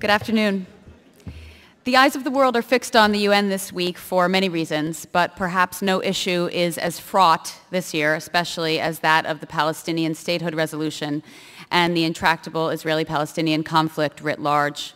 Good afternoon. The eyes of the world are fixed on the UN this week for many reasons, but perhaps no issue is as fraught this year, especially as that of the Palestinian statehood resolution and the intractable Israeli-Palestinian conflict writ large.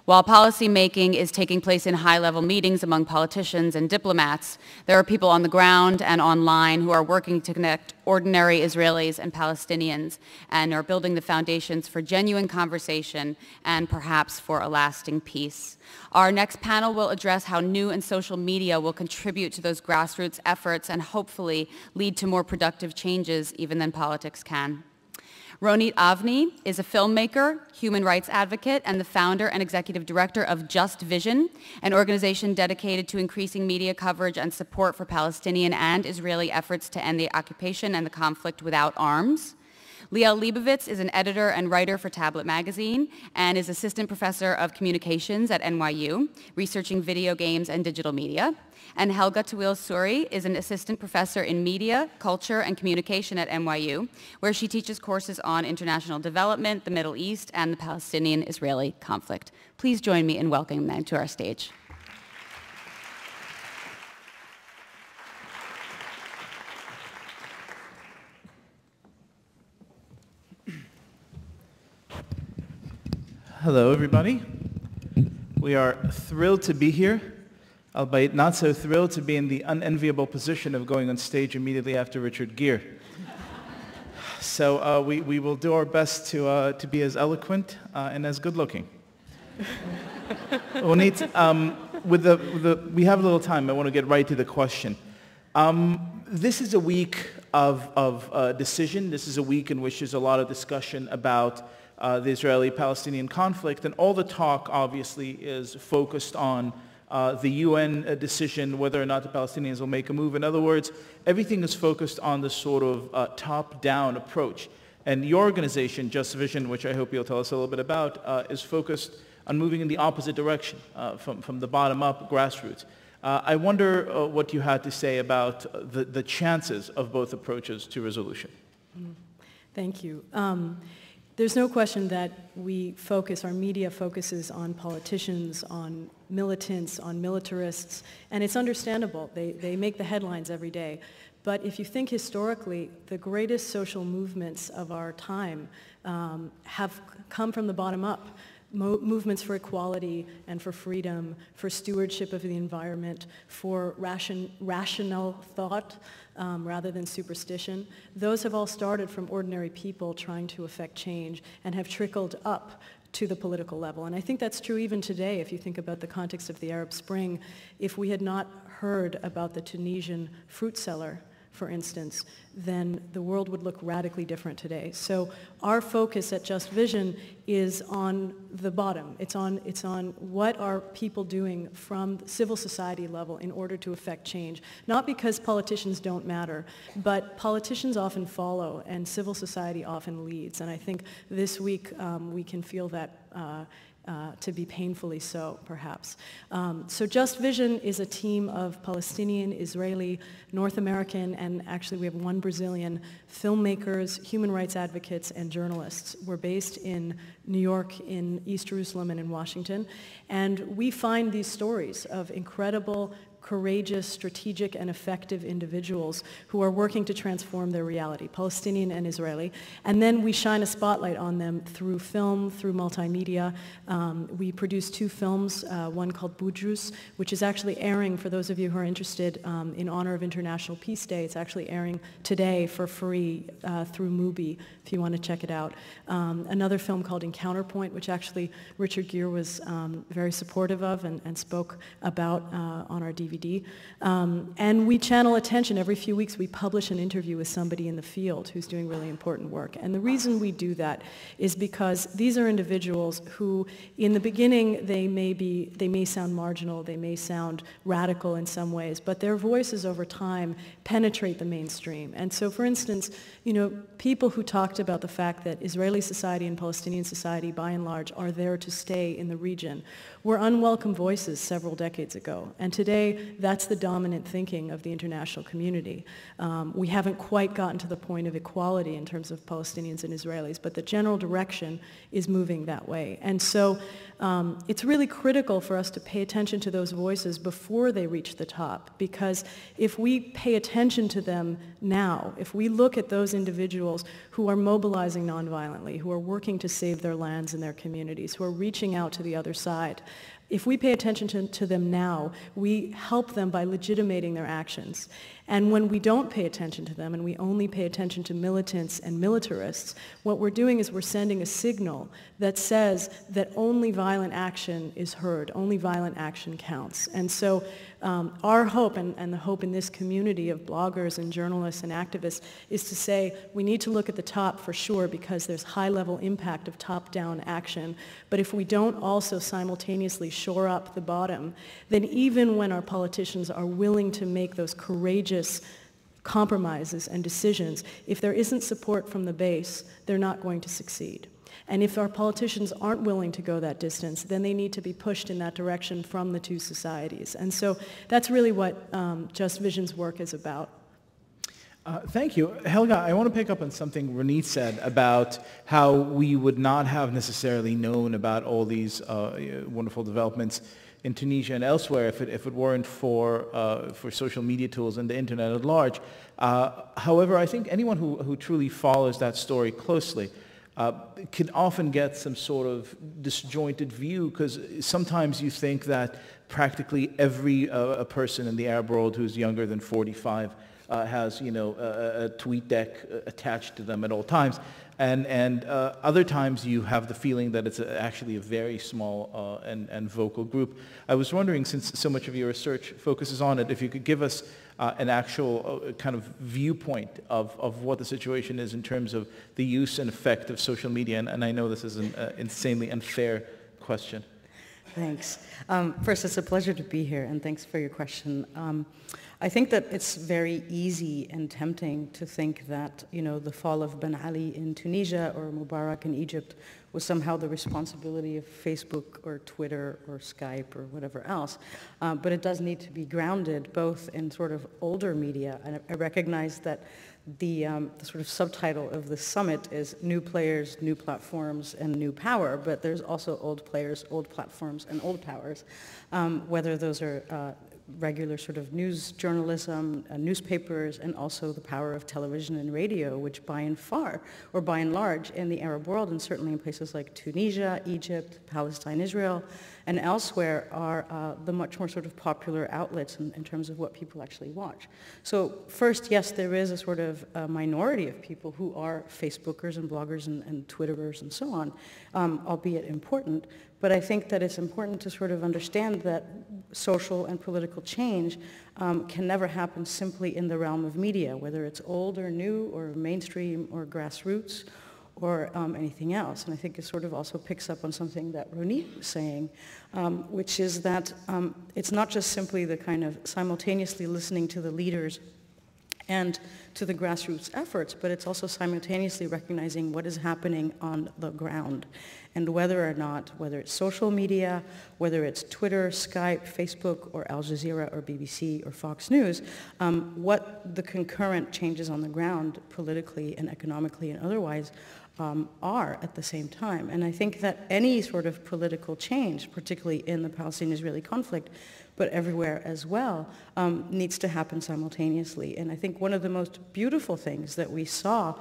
While policy making is taking place in high-level meetings among politicians and diplomats, there are people on the ground and online who are working to connect ordinary Israelis and Palestinians and are building the foundations for genuine conversation and perhaps for a lasting peace. Our next panel will address how new and social media will contribute to those grassroots efforts and hopefully lead to more productive changes even than politics can. Ronit Avni is a filmmaker, human rights advocate, and the founder and executive director of Just Vision, an organization dedicated to increasing media coverage and support for Palestinian and Israeli efforts to end the occupation and the conflict without arms. Liel Leibovitz is an editor and writer for Tablet Magazine and is assistant professor of communications at NYU, researching video games and digital media. And Helga Tawil Suri is an assistant professor in media, culture, and communication at NYU, where she teaches courses on international development, the Middle East, and the Palestinian-Israeli conflict. Please join me in welcoming them to our stage. Hello, everybody. We are thrilled to be here, albeit not so thrilled to be in the unenviable position of going on stage immediately after Richard Gere. So we will do our best to be as eloquent and as good-looking. Ronit, we have a little time. I want to get right to the question. This is a week of decision. This is a week in which there's a lot of discussion about the Israeli-Palestinian conflict, and all the talk, obviously, is focused on the UN decision, whether or not the Palestinians will make a move. In other words, everything is focused on the sort of top-down approach. And your organization, Just Vision, which I hope you'll tell us a little bit about, is focused on moving in the opposite direction, from the bottom-up, grassroots. I wonder what you had to say about the chances of both approaches to resolution. Thank you. There's no question that our media focuses on politicians, on militants, on militarists, and it's understandable. They make the headlines every day. But if you think historically, the greatest social movements of our time have come from the bottom up. Movements for equality and for freedom, for stewardship of the environment, for rational thought rather than superstition. Those have all started from ordinary people trying to effect change and have trickled up to the political level. And I think that's true even today if you think about the context of the Arab Spring. If we had not heard about the Tunisian fruit seller, for instance, then the world would look radically different today. So our focus at Just Vision is on the bottom. It's on what are people doing from the civil society level in order to affect change. Not because politicians don't matter, but politicians often follow and civil society often leads. And I think this week we can feel that to be painfully so, perhaps. So Just Vision is a team of Palestinian, Israeli, North American, and actually we have one Brazilian filmmakers, human rights advocates, and journalists. We're based in New York, in East Jerusalem, and in Washington. And we find these stories of incredible, courageous, strategic, and effective individuals who are working to transform their reality, Palestinian and Israeli. And then we shine a spotlight on them through film, through multimedia. We produce two films, one called Budrus, which is actually airing, for those of you who are interested, in honor of International Peace Day. It's actually airing today for free through Mubi, if you want to check it out. Another film called Encounterpoint, which actually Richard Gere was very supportive of and spoke about on our DVD. And we channel attention. Every few weeks we publish an interview with somebody in the field who's doing really important work. And the reason we do that is because these are individuals who, in the beginning, they may sound marginal, they may sound radical in some ways, but their voices over time penetrate the mainstream. And so, for instance, people who talked about the fact that Israeli society and Palestinian society, by and large, are there to stay in the region, were unwelcome voices several decades ago. And today, that's the dominant thinking of the international community. We haven't quite gotten to the point of equality in terms of Palestinians and Israelis, but the general direction is moving that way. And so it's really critical for us to pay attention to those voices before they reach the top, because if we pay attention to them now, if we look at those individuals who are mobilizing nonviolently, who are working to save their lands and their communities, who are reaching out to the other side, if we pay attention to them now, we help them by legitimating their actions. And when we don't pay attention to them and we only pay attention to militants and militarists, what we're doing is we're sending a signal that says that only violent action is heard, only violent action counts. And so our hope, and the hope in this community of bloggers and journalists and activists, is to say we need to look at the top for sure, because there's high-level impact of top-down action. But if we don't also simultaneously shore up the bottom, then even when our politicians are willing to make those courageous compromises and decisions, if there isn't support from the base, they're not going to succeed. And if our politicians aren't willing to go that distance, then they need to be pushed in that direction from the two societies. And so that's really what Just Vision's work is about. Thank you. Helga, I want to pick up on something Ronit said about how we would not have necessarily known about all these wonderful developments in Tunisia and elsewhere if it weren't for social media tools and the internet at large. However, I think anyone who truly follows that story closely can often get some sort of disjointed view, because sometimes you think that practically every person in the Arab world who's younger than 45 has, a tweet deck attached to them at all times. And other times you have the feeling that it's actually a very small and vocal group. I was wondering, since so much of your research focuses on it, if you could give us an actual kind of viewpoint of what the situation is in terms of the use and effect of social media. And I know this is an insanely unfair question. Thanks. First, it's a pleasure to be here, and thanks for your question. I think that it's very easy and tempting to think that, the fall of Ben Ali in Tunisia or Mubarak in Egypt was somehow the responsibility of Facebook or Twitter or Skype or whatever else. But it does need to be grounded both in sort of older media. And I recognize that the sort of subtitle of the summit is New Players, New Platforms, and New Power, but there's also old players, old platforms, and old powers, whether those are regular sort of news journalism, newspapers, and also the power of television and radio, which by and large in the Arab world, and certainly in places like Tunisia, Egypt, Palestine, Israel, and elsewhere, are the much more sort of popular outlets in terms of what people actually watch. So first, yes, there is a sort of minority of people who are Facebookers and bloggers and Twitterers and so on, albeit important. But I think that it's important to sort of understand that social and political change can never happen simply in the realm of media, whether it's old or new or mainstream or grassroots or anything else. And I think it sort of also picks up on something that Ronit was saying, which is that it's not just simply the kind of simultaneously listening to the leaders and to the grassroots efforts, but it's also simultaneously recognizing what is happening on the ground, and whether or not, whether it's social media, whether it's Twitter, Skype, Facebook, or Al Jazeera, or BBC, or Fox News, what the concurrent changes on the ground, politically and economically and otherwise, are at the same time. And I think that any sort of political change, particularly in the Palestinian-Israeli conflict, but everywhere as well, needs to happen simultaneously. And I think one of the most beautiful things that we saw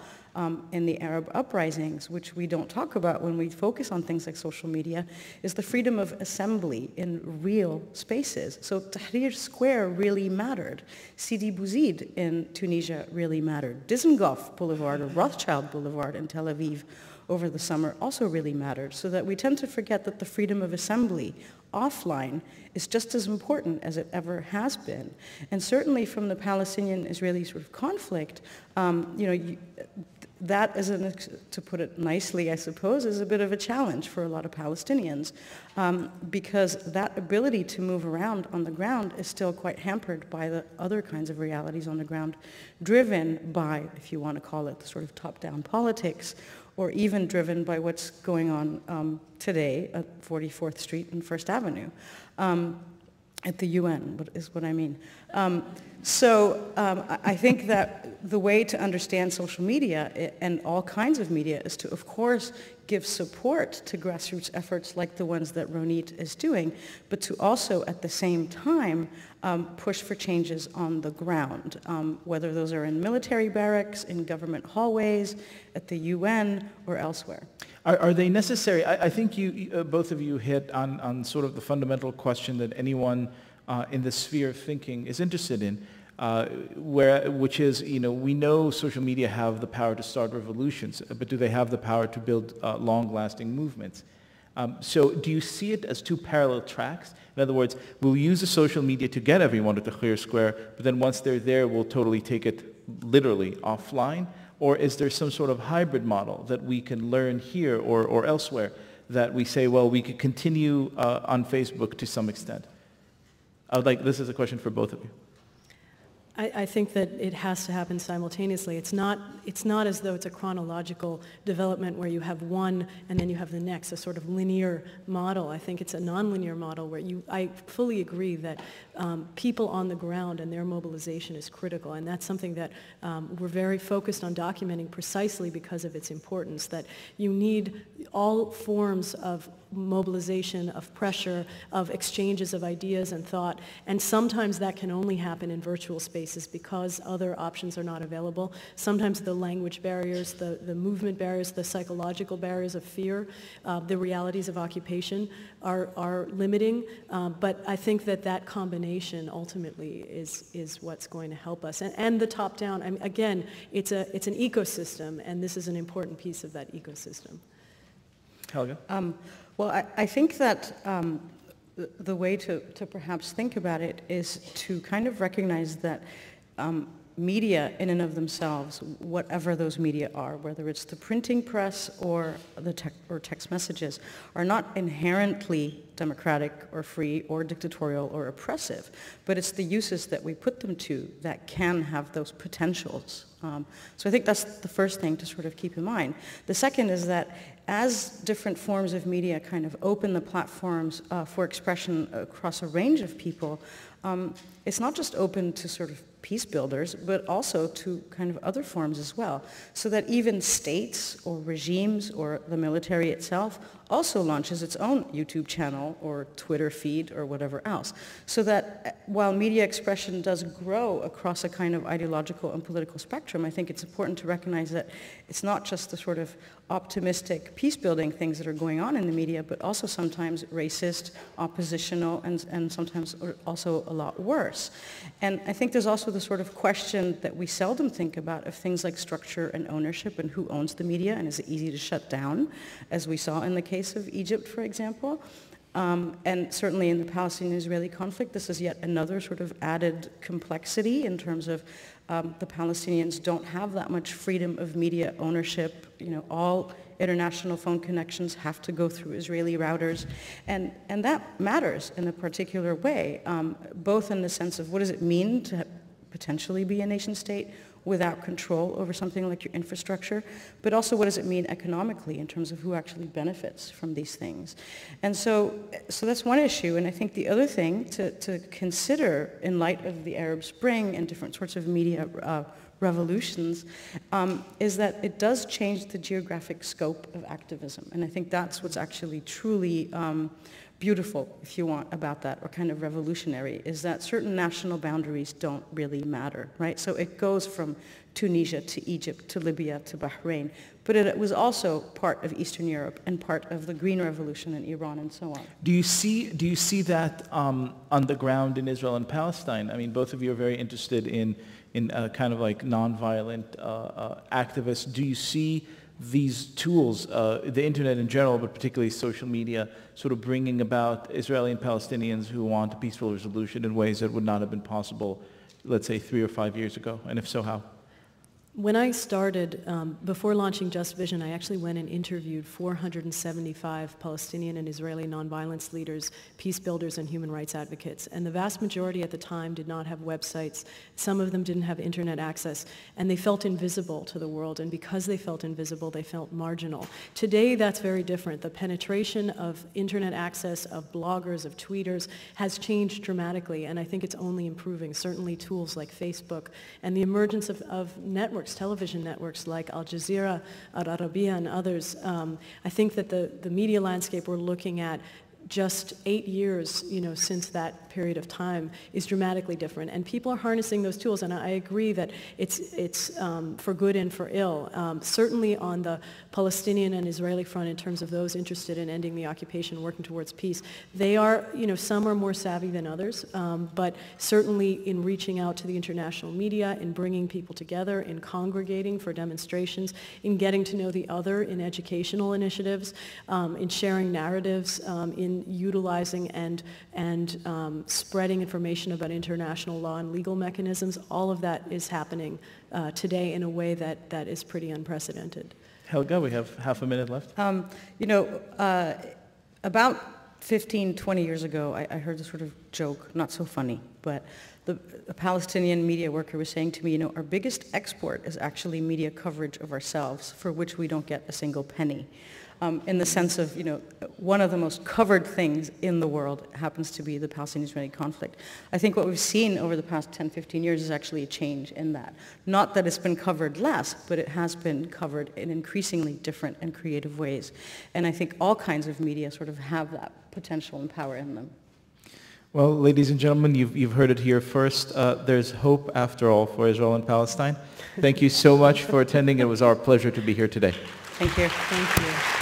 in the Arab uprisings, which we don't talk about when we focus on things like social media, is the freedom of assembly in real spaces. So Tahrir Square really mattered. Sidi Bouzid in Tunisia really mattered. Dizengoff Boulevard or Rothschild Boulevard in Tel Aviv over the summer also really mattered, so that we tend to forget that the freedom of assembly offline is just as important as it ever has been. And certainly from the Palestinian-Israeli sort of conflict, that is, to put it nicely, I suppose, is a bit of a challenge for a lot of Palestinians, because that ability to move around on the ground is still quite hampered by the other kinds of realities on the ground, driven by, if you want to call it, the sort of top-down politics, or even driven by what's going on today at 44th Street and First Avenue, at the UN, is what I mean. I think that the way to understand social media and all kinds of media is to, of course, give support to grassroots efforts like the ones that Ronit is doing, but to also at the same time push for changes on the ground, whether those are in military barracks, in government hallways, at the UN, or elsewhere. Are they necessary? I think you, both of you hit on sort of the fundamental question that anyone in the sphere of thinking is interested in, which is, we know social media have the power to start revolutions, but do they have the power to build long-lasting movements? So do you see it as two parallel tracks? In other words, we'll use the social media to get everyone to the Tahrir Square, but then once they're there, we'll totally take it literally offline? Or is there some sort of hybrid model that we can learn here or elsewhere that we say, well, we could continue on Facebook to some extent? This is a question for both of you. I think that it has to happen simultaneously. It's not as though it's a chronological development where you have one and then you have the next, a sort of linear model. I think it's a nonlinear model where I fully agree that people on the ground and their mobilization is critical, and that's something that we're very focused on documenting precisely because of its importance, that you need all forms of mobilization, of pressure, of exchanges of ideas and thought, and sometimes that can only happen in virtual spaces because other options are not available. Sometimes the language barriers, the movement barriers, the psychological barriers of fear, the realities of occupation are limiting, but I think that combination ultimately is what's going to help us. And the top-down, I mean, again, it's an ecosystem, and this is an important piece of that ecosystem. Helga? Well, I think that the way to perhaps think about it is to kind of recognize that media in and of themselves, whatever those media are, whether it's the printing press or text messages, are not inherently democratic or free or dictatorial or oppressive, but it's the uses that we put them to that can have those potentials. So I think that's the first thing to sort of keep in mind. The second is that as different forms of media kind of open the platforms for expression across a range of people, it's not just open to sort of peace builders, but also to kind of other forms as well, so that even states or regimes or the military itself also launches its own YouTube channel or Twitter feed or whatever else. So that while media expression does grow across a kind of ideological and political spectrum, I think it's important to recognize that it's not just the sort of optimistic peace-building things that are going on in the media, but also sometimes racist, oppositional, and sometimes also a lot worse. And I think there's also the sort of question that we seldom think about of things like structure and ownership and who owns the media, and is it easy to shut down, as we saw in the case of Egypt, for example. And certainly in the Palestinian-Israeli conflict, this is yet another sort of added complexity in terms of the Palestinians don't have that much freedom of media ownership. All international phone connections have to go through Israeli routers. And that matters in a particular way, both in the sense of what does it mean to potentially be a nation state without control over something like your infrastructure, but also what does it mean economically in terms of who actually benefits from these things. And so that's one issue, and I think the other thing to consider in light of the Arab Spring and different sorts of media revolutions is that it does change the geographic scope of activism, and I think that's what's actually truly beautiful, if you want, about that, or kind of revolutionary, is that certain national boundaries don't really matter, right? So it goes from Tunisia to Egypt to Libya to Bahrain, but it was also part of Eastern Europe and part of the Green Revolution in Iran and so on. Do you see that on the ground in Israel and Palestine? I mean, both of you are very interested in kind of like nonviolent activists. Do you see these tools, the internet in general, but particularly social media, sort of bringing about Israeli and Palestinians who want a peaceful resolution in ways that would not have been possible, let's say, 3 or 5 years ago? And if so, how? When I started, before launching Just Vision, I actually went and interviewed 475 Palestinian and Israeli nonviolence leaders, peace builders, and human rights advocates. And the vast majority at the time did not have websites. Some of them didn't have internet access. And they felt invisible to the world. And because they felt invisible, they felt marginal. Today, that's very different. The penetration of internet access, of bloggers, of tweeters, has changed dramatically. And I think it's only improving. Certainly tools like Facebook and the emergence of networks networks, television networks like Al Jazeera, Al Arabiya, and others. I think that the media landscape we're looking at just 8 years, since that period of time is dramatically different. And people are harnessing those tools, and I agree that it's for good and for ill. Certainly on the Palestinian and Israeli front, in terms of those interested in ending the occupation, working towards peace, they are, some are more savvy than others, but certainly in reaching out to the international media, in bringing people together, in congregating for demonstrations, in getting to know the other, in educational initiatives, in sharing narratives, in utilizing and spreading information about international law and legal mechanisms. All of that is happening today in a way that is pretty unprecedented. Helga, we have half a minute left. About 15, 20 years ago, I heard this sort of joke, not so funny, but a Palestinian media worker was saying to me, our biggest export is actually media coverage of ourselves, for which we don't get a single penny. In the sense of, one of the most covered things in the world happens to be the Palestinian-Israeli conflict. I think what we've seen over the past 10, 15 years is actually a change in that. Not that it's been covered less, but it has been covered in increasingly different and creative ways. And I think all kinds of media sort of have that potential and power in them. Well, ladies and gentlemen, you've heard it here first. There's hope, after all, for Israel and Palestine. Thank you so much for attending. It was our pleasure to be here today. Thank you. Thank you.